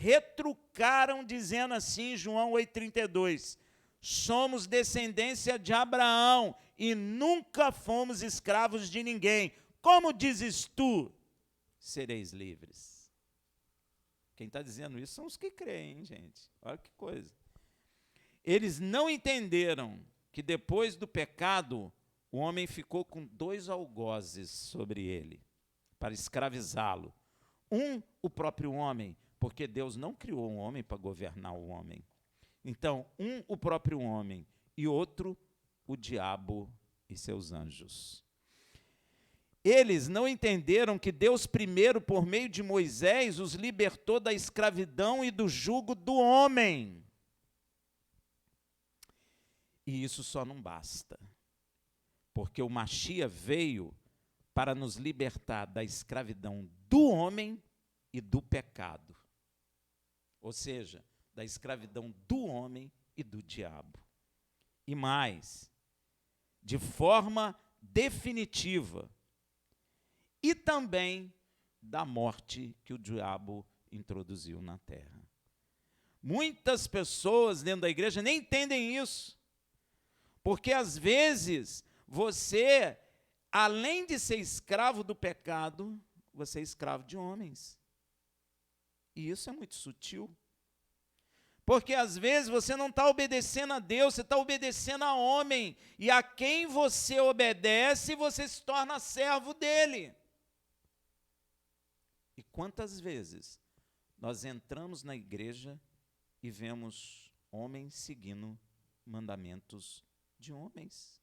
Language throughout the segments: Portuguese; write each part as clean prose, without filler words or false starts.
retrucaram dizendo assim, João 8,32, somos descendência de Abraão e nunca fomos escravos de ninguém. Como dizes tu, sereis livres? Quem está dizendo isso são os que creem, hein, gente? Olha que coisa. Eles não entenderam que depois do pecado, o homem ficou com 2 algozes sobre ele, para escravizá-lo. O próprio homem, porque Deus não criou um homem para governar o homem. Então, o próprio homem, e outro, o diabo e seus anjos. Eles não entenderam que Deus primeiro, por meio de Moisés, os libertou da escravidão e do jugo do homem. E isso só não basta, porque o Machia veio para nos libertar da escravidão do homem e do pecado. Ou seja, da escravidão do homem e do diabo. E mais, de forma definitiva, e também da morte que o diabo introduziu na terra. Muitas pessoas dentro da igreja nem entendem isso, porque às vezes você, além de ser escravo do pecado, você é escravo de homens. E isso é muito sutil. Porque às vezes você não está obedecendo a Deus, você está obedecendo a homem. E a quem você obedece, você se torna servo dele. E quantas vezes nós entramos na igreja e vemos homens seguindo mandamentos de homens,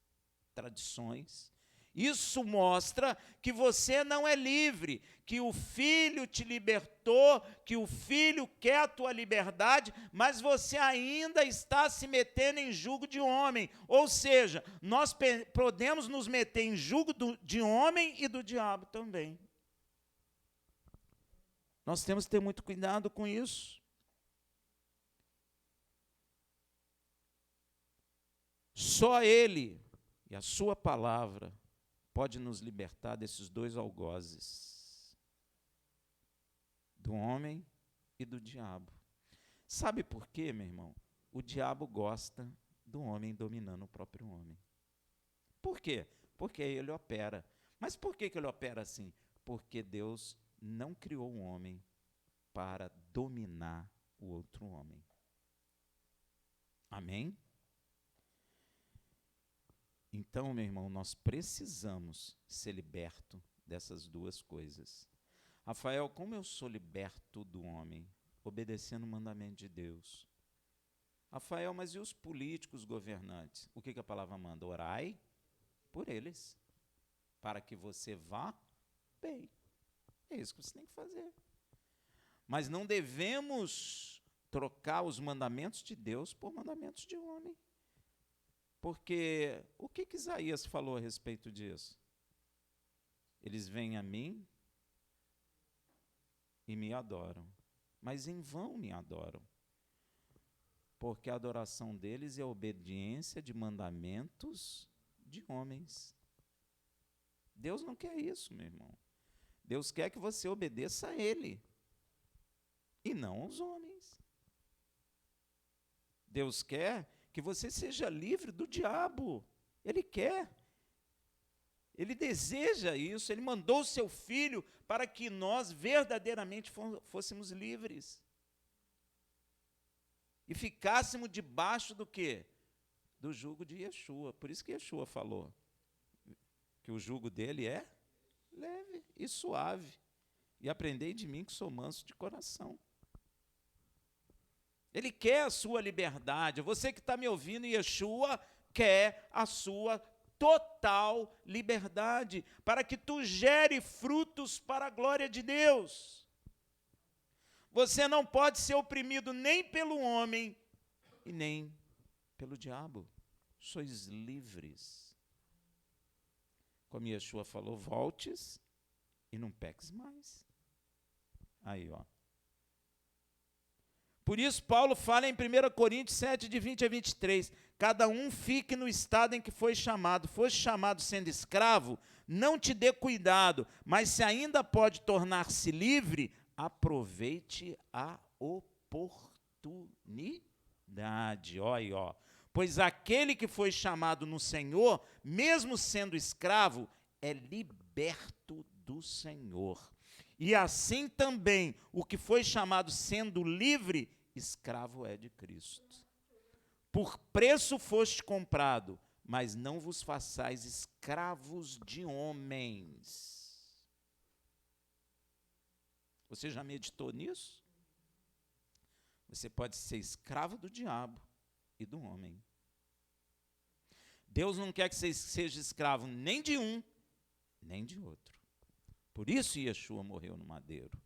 tradições. Isso mostra que você não é livre, que o Filho te libertou, que o Filho quer a tua liberdade, mas você ainda está se metendo em jugo de homem. Ou seja, nós podemos nos meter em jugo de homem e do diabo também. Nós temos que ter muito cuidado com isso. Só Ele e a sua palavra pode nos libertar desses 2 algozes, do homem e do diabo. Sabe por quê, meu irmão? O diabo gosta do homem dominando o próprio homem. Por quê? Porque ele opera. Mas por que ele opera assim? Porque Deus não criou um homem para dominar o outro homem. Amém? Então, meu irmão, nós precisamos ser libertos dessas 2 coisas. Rafael, como eu sou liberto do homem? Obedecendo o mandamento de Deus. Rafael, mas e os políticos governantes? O que a palavra manda? Orai por eles, para que você vá bem. É isso que você tem que fazer. Mas não devemos trocar os mandamentos de Deus por mandamentos de homem. Porque o que Isaías falou a respeito disso? Eles vêm a mim e me adoram, mas em vão me adoram, porque a adoração deles é a obediência de mandamentos de homens. Deus não quer isso, meu irmão. Deus quer que você obedeça a Ele, e não aos homens. Deus quer que você seja livre do diabo. Ele quer. Ele deseja isso. Ele mandou o seu Filho para que nós verdadeiramente fôssemos livres. E ficássemos debaixo do quê? Do jugo de Yeshua. Por isso que Yeshua falou que o jugo dele é leve e suave. E aprendei de mim que sou manso de coração. Ele quer a sua liberdade. Você que está me ouvindo, Yeshua quer a sua total liberdade, para que tu gere frutos para a glória de Deus. Você não pode ser oprimido nem pelo homem e nem pelo diabo. Sois livres. Como Yeshua falou, voltes e não peques mais. Aí, ó. Por isso, Paulo fala em 1 Coríntios 7, de 20 a 23, cada um fique no estado em que foi chamado. Foste chamado sendo escravo, não te dê cuidado, mas se ainda pode tornar-se livre, aproveite a oportunidade. Ó, aí, ó. Pois aquele que foi chamado no Senhor, mesmo sendo escravo, é liberto do Senhor. E assim também, o que foi chamado sendo livre, escravo é de Cristo. Por preço foste comprado, mas não vos façais escravos de homens. Você já meditou nisso? Você pode ser escravo do diabo e do homem. Deus não quer que você seja escravo nem de um, nem de outro. Por isso Yeshua morreu no madeiro,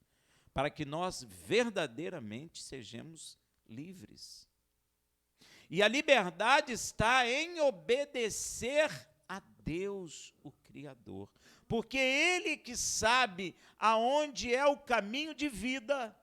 para que nós verdadeiramente sejamos livres. E a liberdade está em obedecer a Deus, o Criador, porque Ele que sabe aonde é o caminho de vida.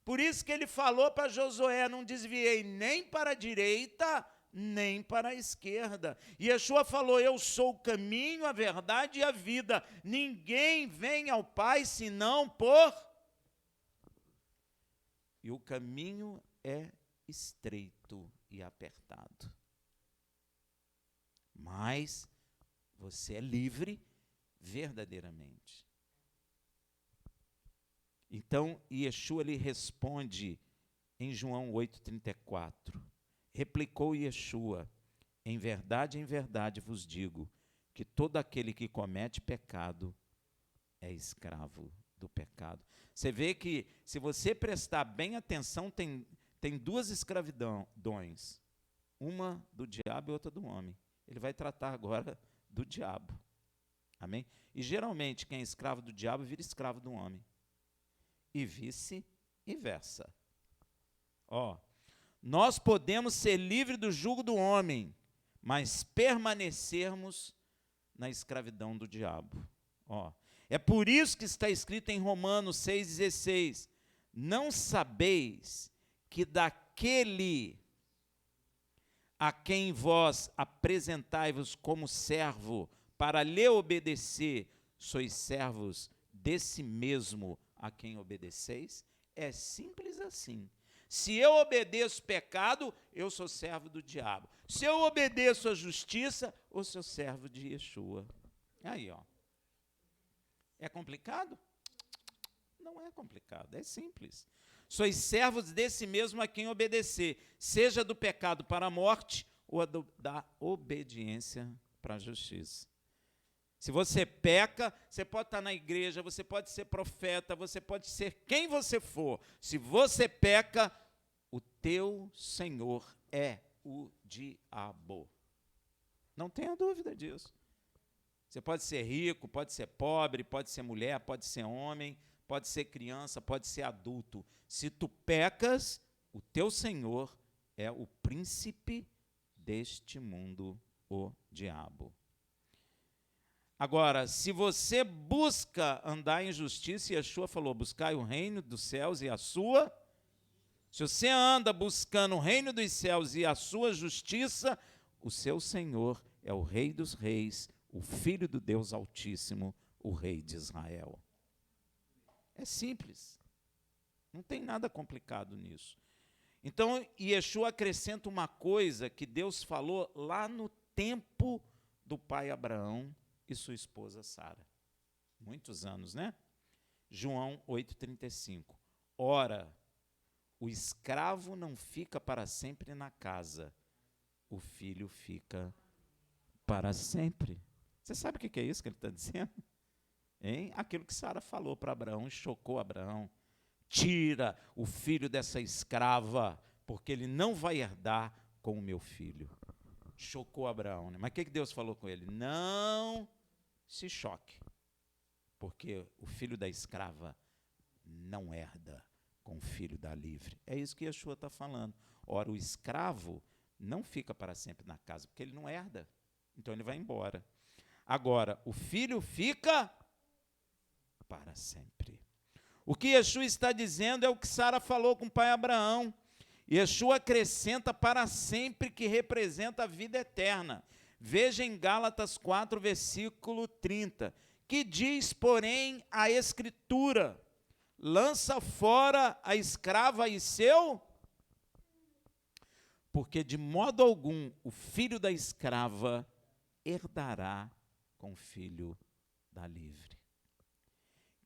Por isso que Ele falou para Josué, não desviei nem para a direita, nem para a esquerda. E Yeshua falou, eu sou o caminho, a verdade e a vida. Ninguém vem ao Pai senão por... E o caminho é estreito e apertado. Mas você é livre verdadeiramente. Então, Yeshua lhe responde em João 8,34. Replicou Yeshua, em verdade vos digo, que todo aquele que comete pecado é escravo do pecado. Você vê que, se você prestar bem atenção, tem duas escravidões, uma do diabo e outra do homem. Ele vai tratar agora do diabo. Amém? E geralmente quem é escravo do diabo vira escravo do homem. E vice-versa. Ó, nós podemos ser livres do jugo do homem, mas permanecermos na escravidão do diabo. Ó, é por isso que está escrito em Romanos 6,16, não sabeis que daquele a quem vós apresentai-vos como servo para lhe obedecer, sois servos desse mesmo a quem obedeceis? É simples assim. Se eu obedeço pecado, eu sou servo do diabo. Se eu obedeço a justiça, eu sou servo de Yeshua. Aí, ó. É complicado? Não é complicado, é simples. Sois servos desse mesmo a quem obedecer, seja do pecado para a morte ou da obediência para a justiça. Se você peca, você pode estar na igreja, você pode ser profeta, você pode ser quem você for. Se você peca, o teu Senhor é o diabo. Não tenha dúvida disso. Você pode ser rico, pode ser pobre, pode ser mulher, pode ser homem, pode ser criança, pode ser adulto. Se tu pecas, o teu Senhor é o príncipe deste mundo, o diabo. Agora, se você busca andar em justiça, Yeshua falou, buscai o reino dos céus e a sua... Se você anda buscando o reino dos céus e a sua justiça, o seu Senhor é o Rei dos Reis, o Filho do Deus Altíssimo, o Rei de Israel. É simples. Não tem nada complicado nisso. Então, Yeshua acrescenta uma coisa que Deus falou lá no tempo do pai Abraão e sua esposa Sara. Muitos anos, né? João 8,35. Ora, o escravo não fica para sempre na casa, o filho fica para sempre. Você sabe o que é isso que ele está dizendo? Hein? Aquilo que Sara falou para Abraão e chocou Abraão. Tira o filho dessa escrava, porque ele não vai herdar com o meu filho. Chocou Abraão, né? Mas o que Deus falou com ele? Não se choque, porque o filho da escrava não herda com o filho da livre. É isso que Yeshua está falando. Ora, o escravo não fica para sempre na casa, porque ele não herda. Então ele vai embora. Agora, o filho fica para sempre. O que Yeshua está dizendo é o que Sara falou com o pai Abraão. Yeshua acrescenta para sempre, que representa a vida eterna. Veja em Gálatas 4, versículo 30, que diz, porém, a Escritura: lança fora a escrava e seu, porque de modo algum o filho da escrava herdará com o filho da livre.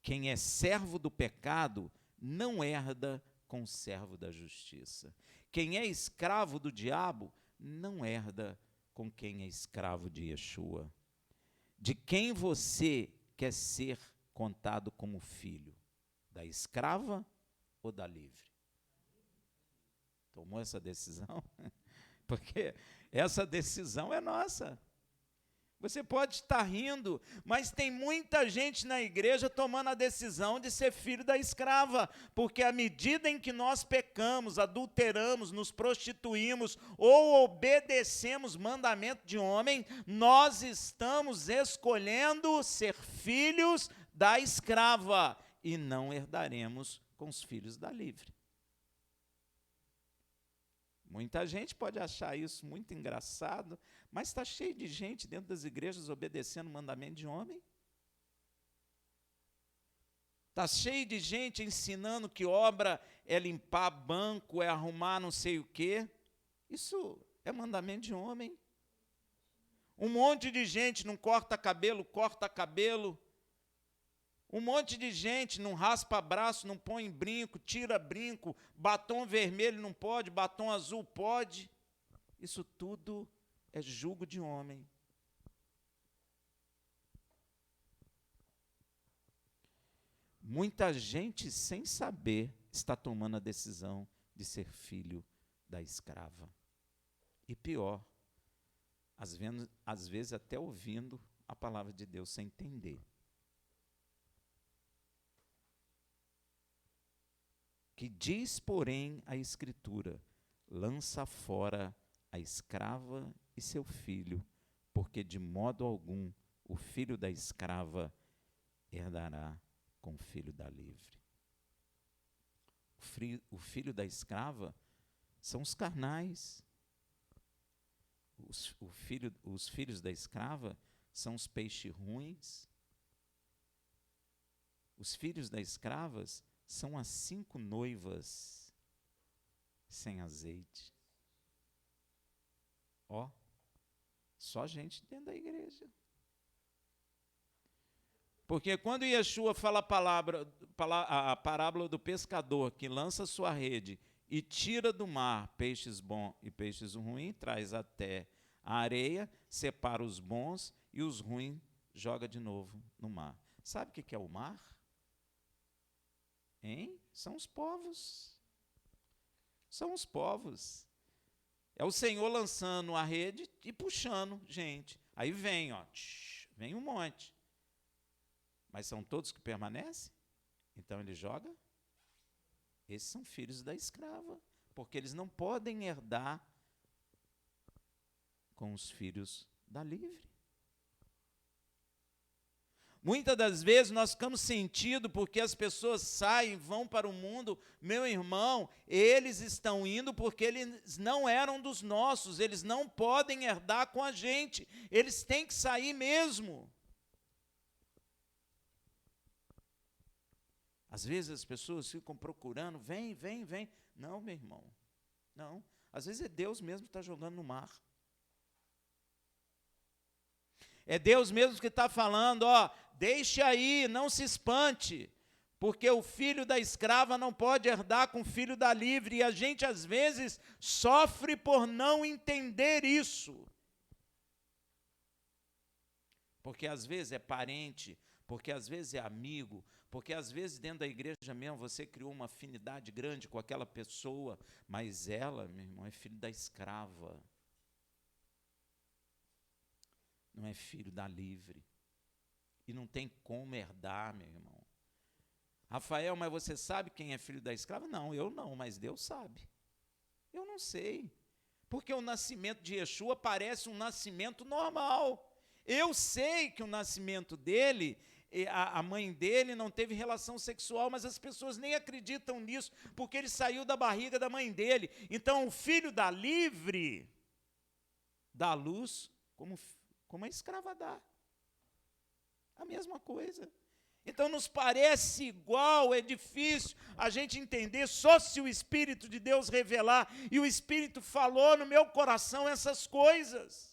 Quem é servo do pecado não herda com o servo da justiça. Quem é escravo do diabo não herda com quem é escravo de Yeshua. De quem você quer ser contado como filho? Da escrava ou da livre? Tomou essa decisão? Porque essa decisão é nossa. Você pode estar rindo, mas tem muita gente na igreja tomando a decisão de ser filho da escrava, porque à medida em que nós pecamos, adulteramos, nos prostituímos ou obedecemos mandamento de homem, nós estamos escolhendo ser filhos da escrava e não herdaremos com os filhos da livre. Muita gente pode achar isso muito engraçado, mas está cheio de gente dentro das igrejas obedecendo o mandamento de homem. Está cheio de gente ensinando que obra é limpar banco, é arrumar não sei o quê. Isso é mandamento de homem. Um monte de gente não corta cabelo, corta cabelo. Um monte de gente não raspa braço, não põe brinco, tira brinco, batom vermelho não pode, batom azul pode. Isso tudo é jugo de homem. Muita gente, sem saber, está tomando a decisão de ser filho da escrava. E pior, às vezes até ouvindo a palavra de Deus sem entender. Que diz, porém, a Escritura: lança fora a escrava e seu filho, porque de modo algum o filho da escrava herdará com o filho da livre. O filho da escrava são os carnais. Os filhos da escrava são os peixes ruins. Os filhos da escravas são as 5 noivas sem azeite. Ó, só gente dentro da igreja. Porque quando Yeshua fala a parábola do pescador que lança sua rede e tira do mar peixes bons e peixes ruins, traz até a areia, separa os bons e os ruins joga de novo no mar. Sabe o que é o mar? Hein? São os povos. São os povos. É o Senhor lançando a rede e puxando gente. Aí vem, ó, vem um monte. Mas são todos que permanecem? Então ele joga. Esses são filhos da escrava, porque eles não podem herdar com os filhos da livre. Muitas das vezes nós ficamos sentidos porque as pessoas saem, vão para o mundo. Meu irmão, eles estão indo porque eles não eram dos nossos, eles não podem herdar com a gente, eles têm que sair mesmo. Às vezes as pessoas ficam procurando, vem. Não, meu irmão, não. Às vezes é Deus mesmo que está jogando no mar. É Deus mesmo que está falando, ó, deixe aí, não se espante, porque o filho da escrava não pode herdar com o filho da livre, e a gente às vezes sofre por não entender isso. Porque às vezes é parente, porque às vezes é amigo, porque às vezes dentro da igreja mesmo você criou uma afinidade grande com aquela pessoa, mas ela, meu irmão, é filho da escrava. Não é filho da livre. E não tem como herdar, meu irmão. Rafael, mas você sabe quem é filho da escrava? Não, eu não, mas Deus sabe. Eu não sei. Porque o nascimento de Yeshua parece um nascimento normal. Eu sei que o nascimento dele, a mãe dele não teve relação sexual, mas as pessoas nem acreditam nisso, porque ele saiu da barriga da mãe dele. Então, o filho da livre dá luz como a escrava dá. A mesma coisa. Então nos parece igual, é difícil a gente entender, só se o Espírito de Deus revelar, e o Espírito falou no meu coração essas coisas.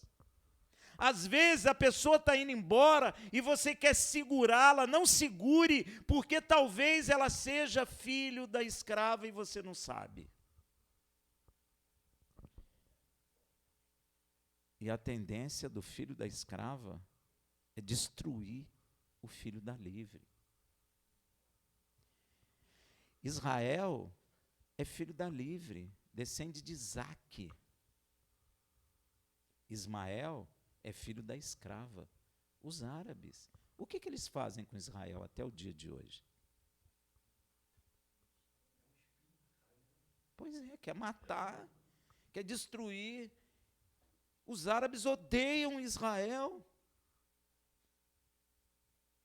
Às vezes a pessoa está indo embora e você quer segurá-la, não segure, porque talvez ela seja filho da escrava e você não sabe. E a tendência do filho da escrava é destruir o filho da livre. Israel é filho da livre, descende de Isaque. Ismael é filho da escrava. Os árabes, o que eles fazem com Israel até o dia de hoje? Pois é, quer matar, quer destruir. Os árabes odeiam Israel.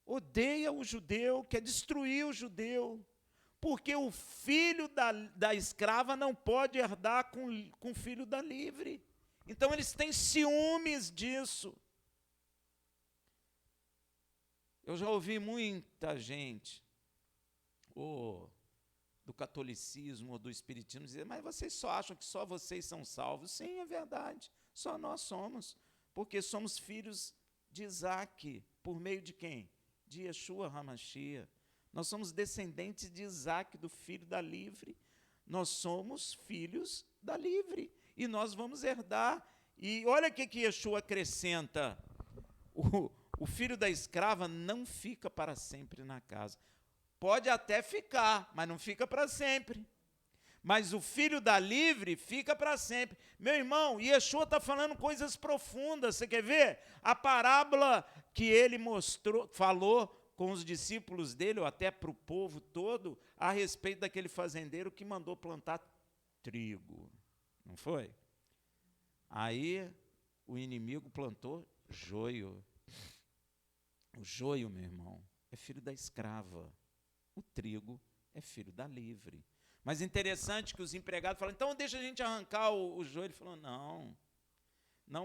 Odeia o judeu, quer destruir o judeu, porque o filho da escrava não pode herdar com o filho da livre. Então eles têm ciúmes disso. Eu já ouvi muita gente, ou do catolicismo, ou do espiritismo, dizer, mas vocês só acham que só vocês são salvos? Sim, é verdade, só nós somos, porque somos filhos de Isaque, por meio de quem? De Yeshua HaMashiach. Nós somos descendentes de Isaque, do filho da livre. Nós somos filhos da livre. E nós vamos herdar. E olha o que Yeshua acrescenta. O filho da escrava não fica para sempre na casa. Pode até ficar, mas não fica para sempre. Mas o filho da livre fica para sempre. Meu irmão, Yeshua está falando coisas profundas. Você quer ver? A parábola que ele falou com os discípulos dele, ou até para o povo todo, a respeito daquele fazendeiro que mandou plantar trigo. Não foi? Aí o inimigo plantou joio. O joio, meu irmão, é filho da escrava. O trigo é filho da livre. Mas interessante que os empregados falaram, então deixa a gente arrancar o joio. Ele falou, não,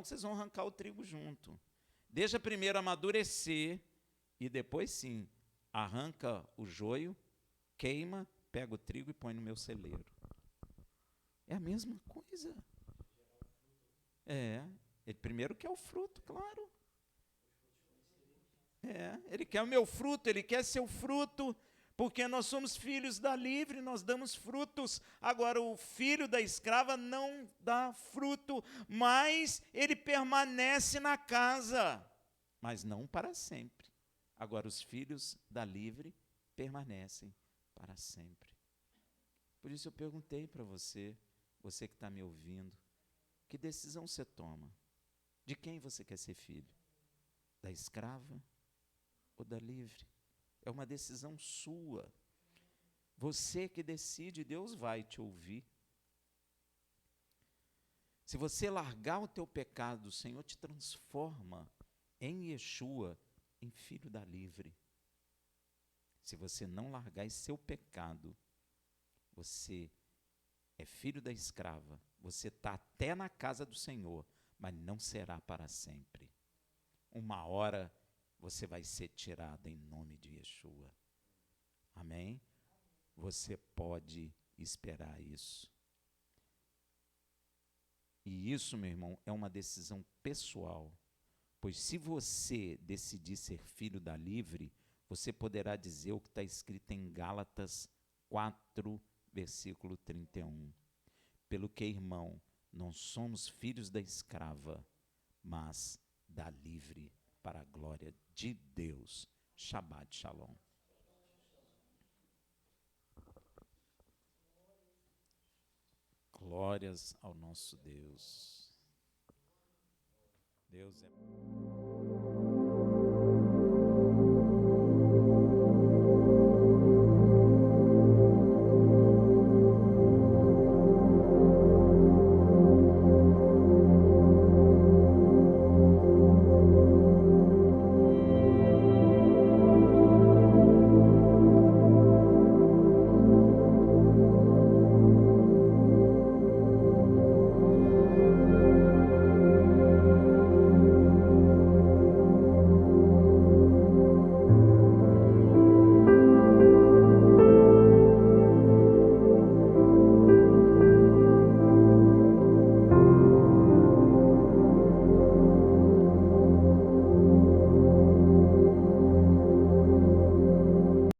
vocês vão arrancar o trigo junto. Deixa primeiro amadurecer e depois sim, arranca o joio, queima, pega o trigo e põe no meu celeiro. É a mesma coisa. Ele primeiro quer o fruto, claro. Ele quer o meu fruto, ele quer seu fruto, porque nós somos filhos da livre, nós damos frutos. Agora, o filho da escrava não dá fruto, mas ele permanece na casa, mas não para sempre. Agora, os filhos da livre permanecem para sempre. Por isso eu perguntei para você que está me ouvindo, que decisão você toma? De quem você quer ser filho? Da escrava ou da livre? É uma decisão sua. Você que decide, Deus vai te ouvir. Se você largar o teu pecado, o Senhor te transforma em Yeshua, em filho da livre. Se você não largar esse seu pecado, você é filho da escrava. Você está até na casa do Senhor, mas não será para sempre. Uma hora você vai ser tirado em nome de Yeshua. Amém? Você pode esperar isso. E isso, meu irmão, é uma decisão pessoal. Pois se você decidir ser filho da livre, você poderá dizer o que está escrito em Gálatas 4, versículo 31. Pelo que, irmão, não somos filhos da escrava, mas da livre, para a glória de Deus. Shabbat Shalom. Glórias ao nosso Deus. Deus é